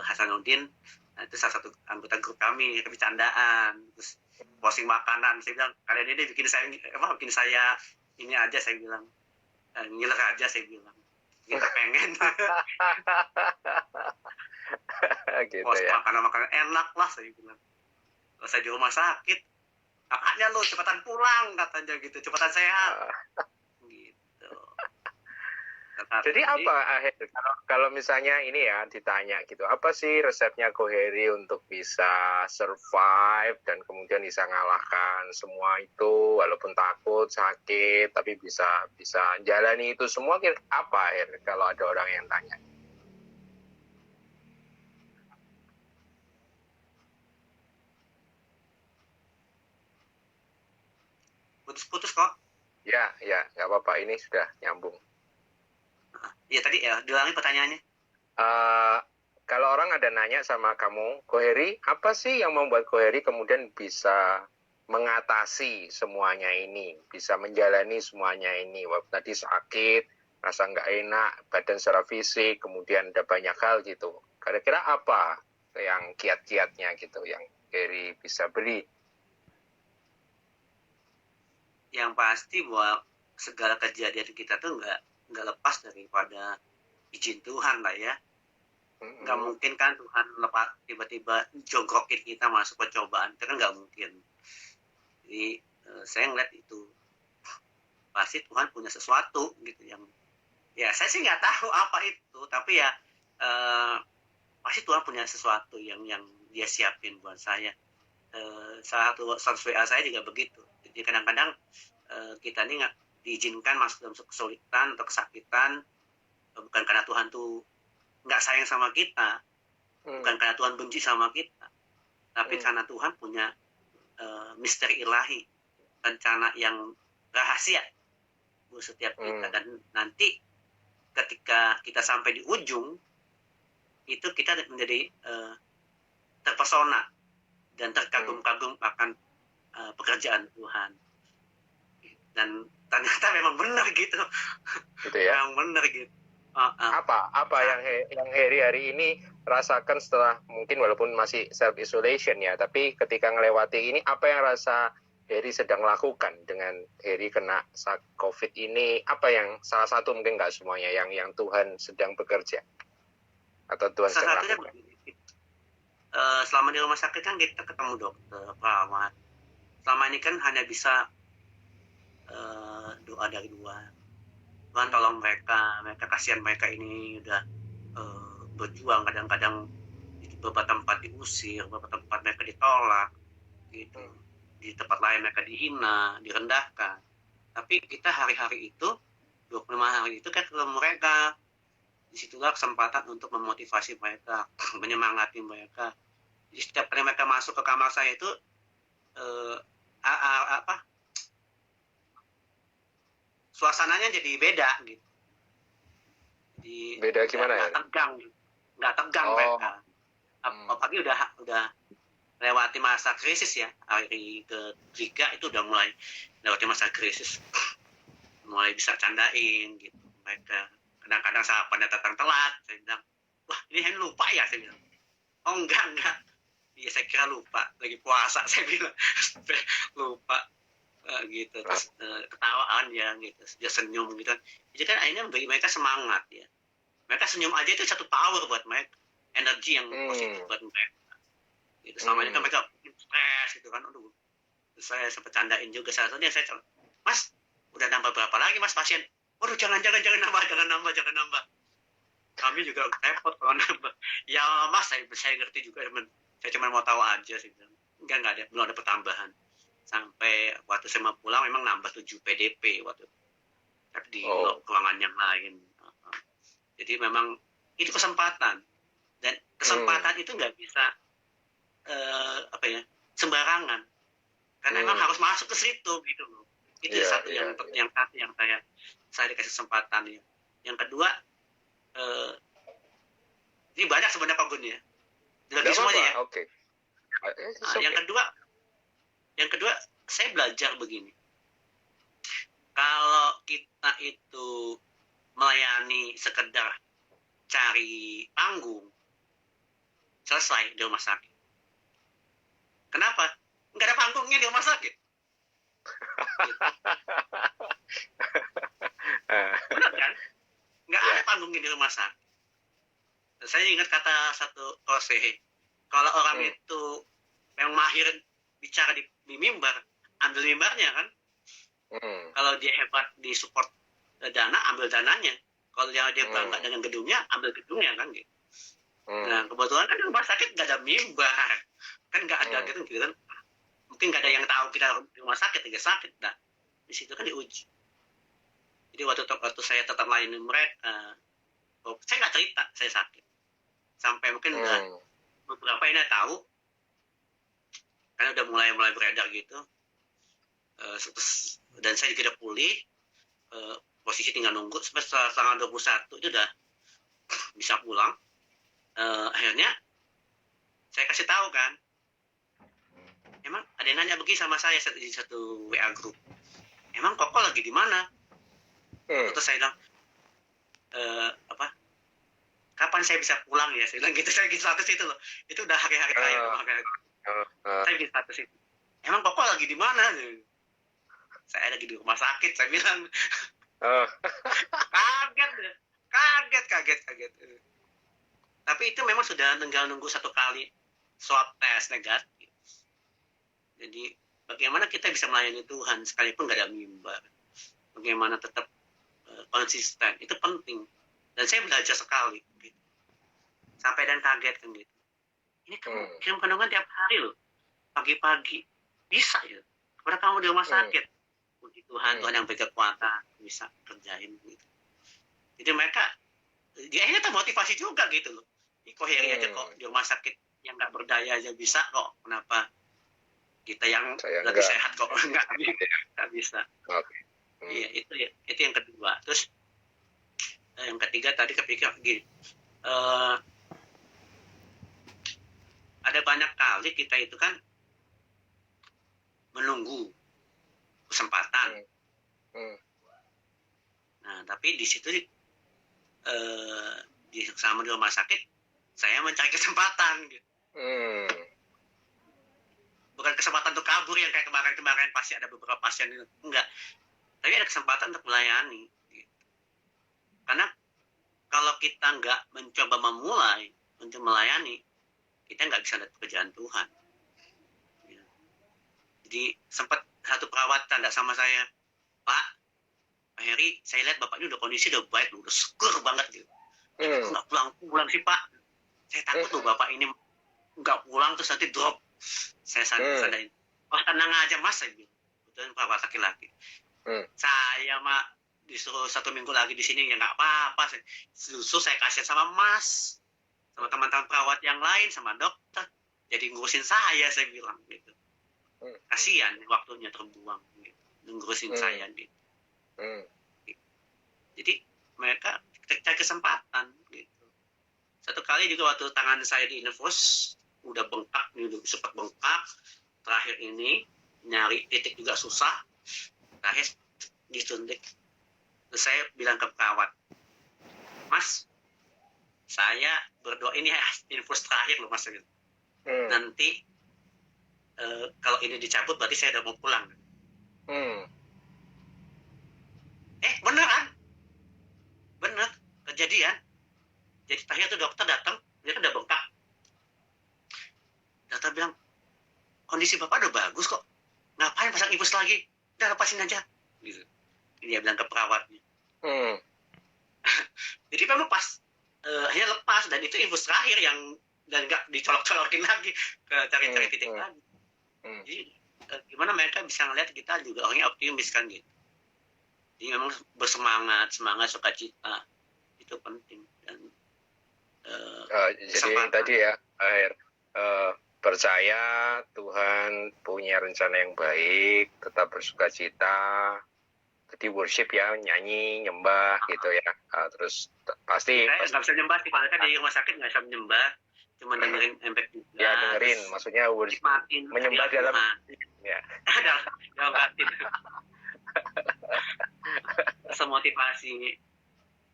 Hasanuddin, itu salah satu anggota grup kami candaan, terus posting makanan. Saya bilang kalian ini bikin saya ini aja, saya bilang ngiler aja, saya bilang kita pengen gitu post ya. makanan enak lah, saya bilang. Kalau saya di rumah sakit, makanya lo cepatan pulang katanya gitu, cepatan sehat gitu. Jadi apa akhir kalau misalnya ini ya ditanya gitu, apa sih resepnya Koheri untuk bisa survive dan kemudian bisa ngalahkan semua itu walaupun takut, sakit, tapi bisa jalani itu semua, apa akhir kalau ada orang yang tanya? Putus-putus kok. Ya, nggak apa-apa, ini sudah nyambung. Iya tadi ya, diulangi pertanyaannya. Kalau orang ada nanya sama kamu, Koheri, apa sih yang membuat Koheri kemudian bisa mengatasi semuanya ini, bisa menjalani semuanya ini? Waktu tadi sakit, rasa nggak enak, badan secara fisik, kemudian ada banyak hal gitu. Kira-kira apa yang kiat-kiatnya gitu, yang Koheri bisa beri? Yang pasti bahwa segala kejadian kita tuh nggak lepas daripada izin Tuhan lah ya. Nggak mungkin kan Tuhan lepas tiba-tiba jongkokin kita masuk percobaan, itu kan nggak mungkin. Jadi saya ngeliat itu pasti Tuhan punya sesuatu gitu yang ya saya sih nggak tahu apa itu, tapi ya pasti Tuhan punya sesuatu yang dia siapin buat saya. Salah satu WA saya juga begitu. Jadi kadang-kadang kita ini nggak diizinkan masuk dalam kesulitan atau kesakitan, bukan karena Tuhan tuh nggak sayang sama kita, bukan karena Tuhan benci sama kita, tapi karena Tuhan punya misteri ilahi, rencana yang rahasia buat setiap kita. Dan nanti ketika kita sampai di ujung itu kita menjadi terpesona dan terkagum-kagum akan pekerjaan Tuhan. Dan ternyata memang benar gitu. Gitu ya. Memang benar gitu. Apa yang Heri hari ini rasakan setelah mungkin walaupun masih self isolation ya, tapi ketika ngelewati ini apa yang rasa Heri sedang lakukan dengan Heri kena COVID ini? Apa yang salah satu, mungkin nggak semuanya, yang Tuhan sedang bekerja atau Tuhan sedang lakukan? Selama di rumah sakit kan kita ketemu dokter, perawat. Selama ini kan hanya bisa doa dari luar. Tuhan tolong mereka kasihan mereka ini udah berjuang, kadang-kadang di beberapa tempat diusir, beberapa tempat mereka ditolak gitu, di tempat lain mereka dihina, direndahkan. Tapi kita hari-hari itu 25 hari itu kan ketemu mereka, disitulah kesempatan untuk memotivasi mereka, menyemangati mereka. Jadi setiap kali mereka masuk ke kamar saya itu suasananya jadi beda gitu. Jadi beda gimana ya? Nggak tegang mereka. Apalagi udah lewati masa krisis ya, hari ketiga itu udah mulai lewati masa krisis, mulai bisa candain gitu mereka. Kadang-kadang saat pada datang telat, saya bilang, wah ini Hen lupa ya, saya bilang. Oh enggak, iya saya kira lupa, lagi puasa, saya bilang lupa. Gitu, terus ketawaan ya gitu, dia senyum gitu. Jadi kan akhirnya bagi mereka semangat ya, mereka senyum aja itu satu power buat mereka, energi yang positif buat mereka gitu. Selama ini kan mereka stres gitu kan, aduh, saya sempat candain juga salah satunya, saya Mas udah nambah berapa lagi Mas pasien? Waduh jangan nambah, kami juga repot kalau nambah. Ya Mas, saya ngerti juga, saya cuma mau tahu aja sih, enggak ada, belum ada pertambahan. Sampai waktu saya mau pulang memang nambah 7 PDP waktu di ruangan yang lain. Jadi memang itu kesempatan, dan kesempatan itu nggak bisa sembarangan, karena memang harus masuk ke situ gitu loh. Itu satu yang saya dikasih kesempatan ya. Yang kedua ini banyak sebenarnya Pak Gun ya, lebih semuanya ya. Yang kedua, saya belajar begini. Kalau kita itu melayani sekedar cari panggung, selesai di rumah sakit. Kenapa? Nggak ada panggungnya di rumah sakit. Benar kan? Nggak ada panggungnya di rumah sakit. Saya ingat kata satu Jose, kalau orang itu yang mahir bicara di mimbar, ambil mimbarnya kan. Kalau dia hebat di support dana, ambil dananya. Kalau dia bangga dengan gedungnya, ambil gedungnya kan gitu. Nah kebetulan kan di rumah sakit nggak ada mimbar, kan nggak ada gitu kan. Mungkin nggak ada yang tahu kita di rumah sakit, sakit. Nah di situ kan diuji. Jadi waktu saya tetap layani mereka, saya nggak cerita saya sakit, sampai mungkin beberapa ini tahu. Karena udah mulai beredar gitu, dan saya juga udah pulih, posisi tinggal nunggu sampai tanggal 21 itu udah bisa pulang. Akhirnya saya kasih tahu kan, emang ada yang nanya begini sama saya di satu WA group, emang Koko lagi di mana? Terus saya bilang, kapan saya bisa pulang ya? Saya bilang gitu, saya gitu status itu loh, itu udah hari-hari saya. Saya di status itu, emang Koko lagi di mana? Saya lagi di rumah sakit, saya bilang. Kaget. Tapi itu memang sudah tinggal nunggu 1 kali swab tes negatif. Jadi bagaimana kita bisa melayani Tuhan sekalipun nggak ada mimbar? Bagaimana tetap konsisten, itu penting. Dan saya belajar sekali gitu. Sampai dan kaget kan gitu. Ini kamu kirim kandungan tiap hari loh, pagi-pagi bisa ya. Karena kamu di rumah sakit, puji Tuhan, Tuhan yang beri kekuatan bisa kerjain gitu. Jadi mereka dia ini termotivasi juga gitu loh. Kok Heri aja kok di rumah sakit yang nggak berdaya aja bisa kok, kenapa kita yang lagi sehat kok nggak bisa. Iya, itu yang kedua. Terus yang ketiga tadi kepikir gini, ada banyak kali kita itu kan menunggu kesempatan. Nah, tapi di situ sama di rumah sakit saya mencari kesempatan gitu. Bukan kesempatan untuk kabur yang kayak kemarin pasti ada beberapa pasien itu, enggak. Tapi ada kesempatan untuk melayani gitu. Karena kalau kita nggak mencoba memulai untuk melayani, kita nggak bisa lihat pekerjaan Tuhan. Jadi sempat satu perawat tanda sama saya, Pak Heri, saya lihat Bapak ini udah kondisi udah baik, udah seger banget gitu. Nggak pulang sih Pak. Saya takut tuh Bapak ini nggak pulang terus nanti drop. Saya sadarin. Wah tenang aja Mas, saya bilang. Betul perawat laki-laki. Saya mah disuruh 1 minggu lagi di sini ya nggak apa-apa. Justru saya kasih sama Mas, sama teman-teman perawat yang lain, sama dokter. Jadi ngurusin saya bilang gitu. Kasihan waktunya terbuang gitu. Ngurusin saya gitu. Jadi mereka cari kesempatan gitu. Satu kali juga waktu tangan saya di infus udah bengkak, udah sempat bengkak. Terakhir ini nyari titik juga susah. Terakhir disuntik. Terus saya bilang ke perawat, Mas, saya berdoa ini infus terakhir loh Mas. Nanti kalau ini dicabut berarti saya udah mau pulang. Bener kejadian. Jadi terakhir tuh dokter datang, dia kan udah bengkak. Dokter bilang, kondisi Bapak udah bagus kok, ngapain pasang infus lagi, udah lepasin aja gitu. Dia bilang ke perawatnya. Jadi memang pas hanya lepas, dan itu infus terakhir yang dan nggak dicolok-colokin lagi ke cari-cari titik lagi. Jadi gimana mereka bisa ngeliat kita juga orangnya optimis kan gitu. Jadi memang bersemangat, sukacita itu penting. Dan jadi tadi ya percaya Tuhan punya rencana yang baik, tetap bersukacita, jadi worship ya, nyanyi, nyembah gitu ya. Terus pasti nggak bisa nyembah sih, padahal kan di rumah sakit nggak bisa menyembah, cuma dengerin MP3 juga. Ya dengerin, maksudnya worship, menyembah dalam ya. Dalam batin. Semotivasi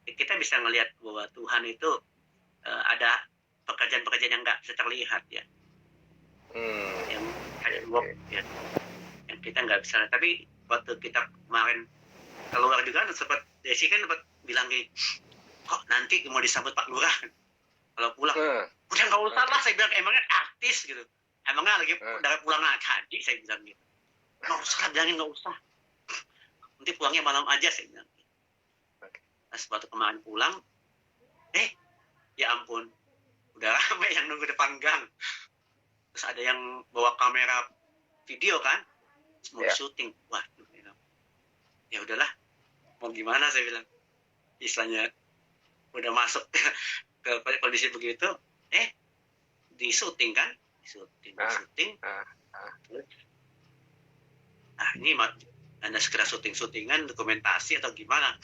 kita bisa ngelihat bahwa Tuhan itu ada pekerjaan-pekerjaan yang nggak bisa terlihat ya, yang hard work ya, yang kita nggak bisa. Tapi waktu kita kemarin keluar juga sempat Desi kan sempat bilang gini, kok nanti mau disambut Pak Lurah kalau pulang. Udah nggak usah lah, saya bilang, emangnya artis gitu, emangnya lagi dari pulang haji, saya bilang gitu. Nggak usah, bilangin nggak usah, nanti pulangnya malam aja, saya bilang. Nah, waktu kemarin pulang, ya ampun, udah ramai yang nunggu depan gang. Terus ada yang bawa kamera video kan, mau syuting. Wah, ya udahlah, mau gimana, saya bilang. Istilahnya udah masuk ke kondisi begitu, di syuting kan, syuting. Ini Anda segera syutingan dokumentasi atau gimana?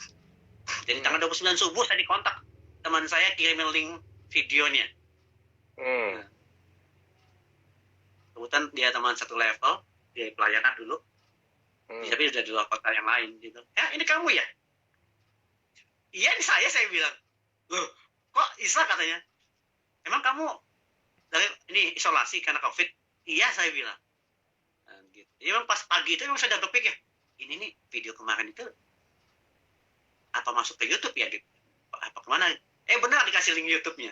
Jadi tanggal 29 subuh saya dikontak teman saya, kirimin link videonya. Nah, kebetulan dia teman satu level, dia pelayanan dulu, tapi udah di luar kota yang lain gitu. Ini kamu ya? Iya, ini saya bilang. Loh, kok Isa, katanya? Emang kamu ini isolasi karena COVID? Iya, saya bilang. Nah, gitu. Jadi memang pas pagi itu memang saya udah berpikir, ini nih video kemarin itu apa masuk ke YouTube ya? Gitu. Apa kemana? Benar dikasih link YouTube-nya.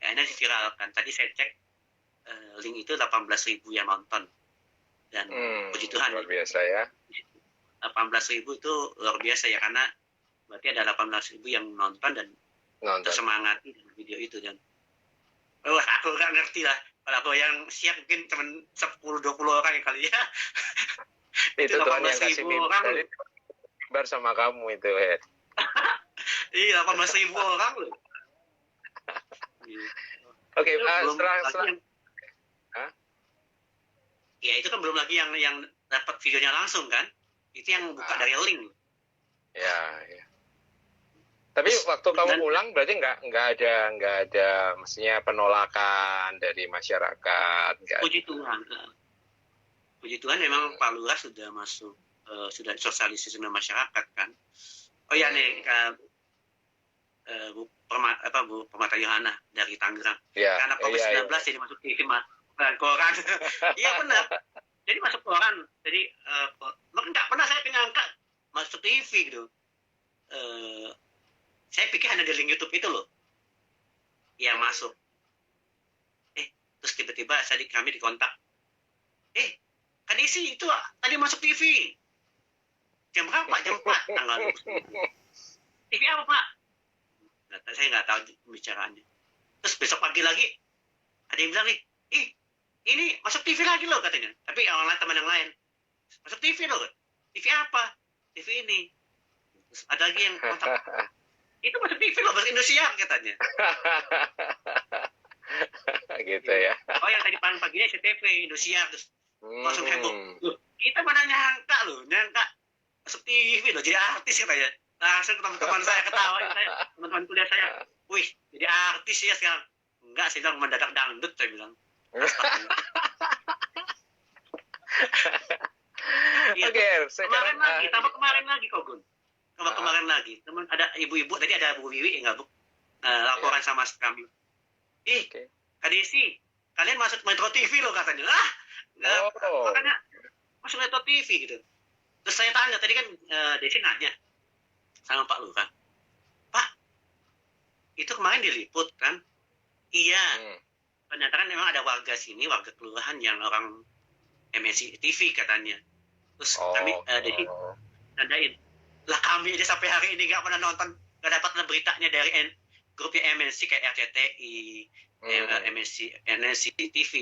akhirnya diviralkan. Tadi saya cek link itu 18.000 yang nonton, dan puji Tuhan luar biasa ya. 18.000 itu luar biasa ya, karena berarti ada 18.000 yang nonton dan tersemangati dengan video itu. Dan aku nggak ngerti lah, kalau aku yang siap mungkin cuma 10-20 orang ya kali ya. Itu Tuhan yang kasih mimpi bersama kamu itu, Ed. Iya, 18.000 orang loh. Oke, setelah ya itu kan belum lagi yang dapat videonya langsung kan, itu yang buka dari link. Ya. Tapi waktu kamu pulang berarti nggak ada maksudnya penolakan dari masyarakat. Puji Tuhan memang Pak Lurah sudah masuk, sudah sosialisasi dengan masyarakat kan. Oh ya nih, Bu Permata Yohana dari Tangerang. Ya, karena COVID-19 jadi masuk TV koran. Iya benar. Jadi masuk koran. Jadi nggak pernah saya nyangka masuk TV gitu. Saya pikir hanya di link YouTube itu loh. Iya masuk. Terus tiba-tiba kami dikontak. Kan isi itu tadi masuk TV. Jam berapa? Jam 4 tanggal 20. TV apa Pak? Saya nggak tahu pembicaraannya. Terus besok pagi lagi ada yang bilang nih, ini masuk TV lagi loh katanya. Tapi orang lain, teman yang lain, masuk TV loh. TV apa? TV ini. Terus ada lagi yang kontak, itu masuk TV loh, bahasa Indonesia katanya. Gitu ya. Oh yang tadi paginya SCTV Indonesia, terus langsung heboh. Loh, kita mana nyangka masuk TV loh, jadi artis katanya. Langsung teman-teman saya ketawa, teman-teman kuliah saya, wih jadi artis ya sekarang. Enggak, saya bilang mendadak dangdut, saya bilang. Oke, kemarin lagi kok Gun. Kemarin lagi, teman ada ibu-ibu, tadi ada Bu Wiwi nggak Bu? Laporan sama kami. Kak Desi, kalian masuk Metro TV loh katanya. Makanya masuk Metro TV gitu. Terus saya tanya, tadi kan Desi nanya sama Pak Lurah, Pak, itu kemarin diliput kan? Iya. Ternyata kan memang ada warga sini, warga kelurahan yang orang MNC TV katanya. Terus kami Desi nandain, lah kami aja sampai hari ini nggak pernah nonton, nggak dapat beritanya dari grupnya MNC kayak RCTI, MNC TV,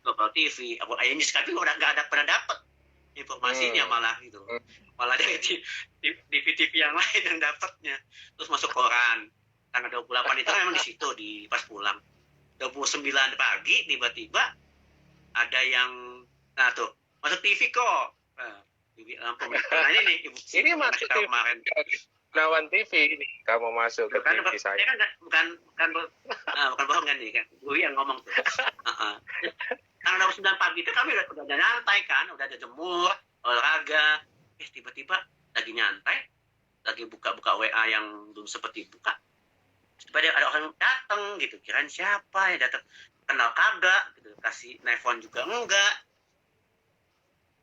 Global TV, Abu Ayunis, tapi nggak pernah dapat informasinya malah gitu. Malah dari TV yang lain yang dapatnya. Terus masuk koran. Tanggal 28 itu memang di situ, pas pulang. 29 pagi tiba-tiba ada yang tuh masuk TV kok. TV Lampung. Nah ini nih Ibu. Ini masuk TV kemarin. Gunawan TV ini kamu masuk ke TV saya. Bukan bohong kan nih kan. Bu yang ngomong tuh. Tanggal 29 pagi itu kami udah nyantai kan, udah ada jemur, olahraga. Tiba-tiba lagi nyantai, lagi buka-buka WA yang belum seperti buka. Tiba-tiba ada orang datang gitu, kirain siapa ya datang, kenal kagak gitu, kasih nelfon juga enggak.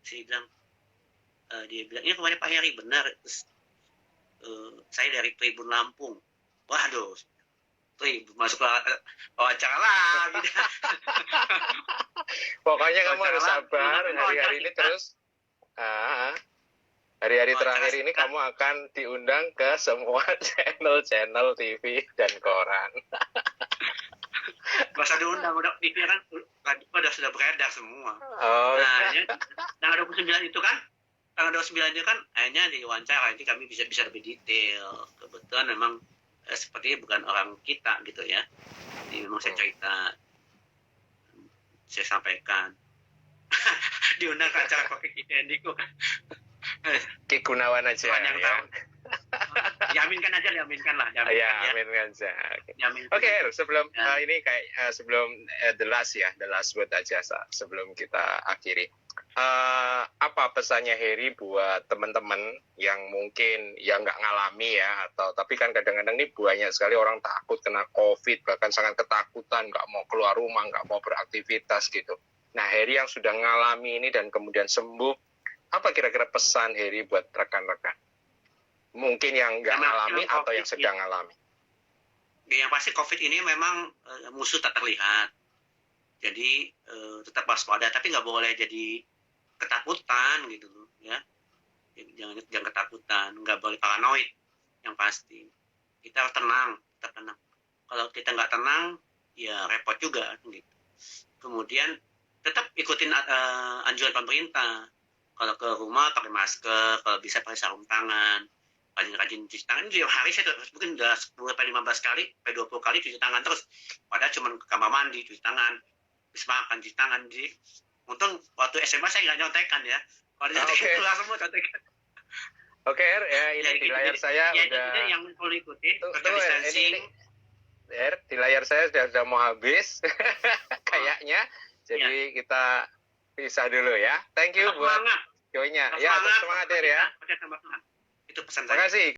Dia bilang ini kemarin Pak Heri, benar. Terus saya dari Tribun Lampung. Waduh, masuk wawancara lagi. Pokoknya kamu harus sabar hari-hari ini terus. Hari-hari terakhir ini kamu akan diundang ke semua channel TV dan koran. Masa diundang, udah pikiran sudah beredar semua. Nah, tanggal 29 itu kan, tanggal 29 itu kan akhirnya diwawancara, ini kami bisa lebih detail. Kebetulan memang sepertinya bukan orang kita gitu ya. Jadi memang saya cerita, saya sampaikan. Diundang ke acara Koki Kikendiko kan. Ki Gunawan aja ya. Diaminkan aja. Aminkan saja. Oke, sebelum ini kayak sebelum the last word aja sebelum kita akhiri. Apa pesannya Heri buat teman-teman yang mungkin ya nggak ngalami ya, atau tapi kan kadang-kadang ini banyak sekali orang takut kena COVID, bahkan sangat ketakutan, nggak mau keluar rumah, nggak mau beraktivitas gitu. Nah, Heri yang sudah ngalami ini dan kemudian sembuh, apa kira-kira pesan Heri buat rekan-rekan? Mungkin yang nggak ngalami atau yang sedang ngalami. yang pasti COVID ini memang musuh tak terlihat. Jadi tetap waspada, tapi nggak boleh jadi ketakutan gitu loh, ya. Jangan ketakutan, nggak boleh paranoid. Yang pasti kita harus tenang, tetap tenang. Kalau kita nggak tenang, ya repot juga gitu. Kemudian tetap ikutin anjuran pemerintah. Kalau ke rumah pakai masker, kalau bisa pakai sarung tangan, rajin-rajin cuci tangan. Ini hari saya mungkin udah 10-15 kali, 20 kali cuci tangan terus. Padahal cuma ke kamar mandi cuci tangan, habis makan cuci tangan. Jadi untung waktu SMA saya nggak nyontekan ya. Kalau nyontekan keluar semua contekan. Oke, ya ini di layar saya ya, udah. Jadi yang perlu ikuti social Ini, distancing. di layar saya sudah mau habis kayaknya. Jadi kita pisah dulu ya. Thank you buat joinnya. Ya, semangat ya. Itu pesan saya. Terima kasih.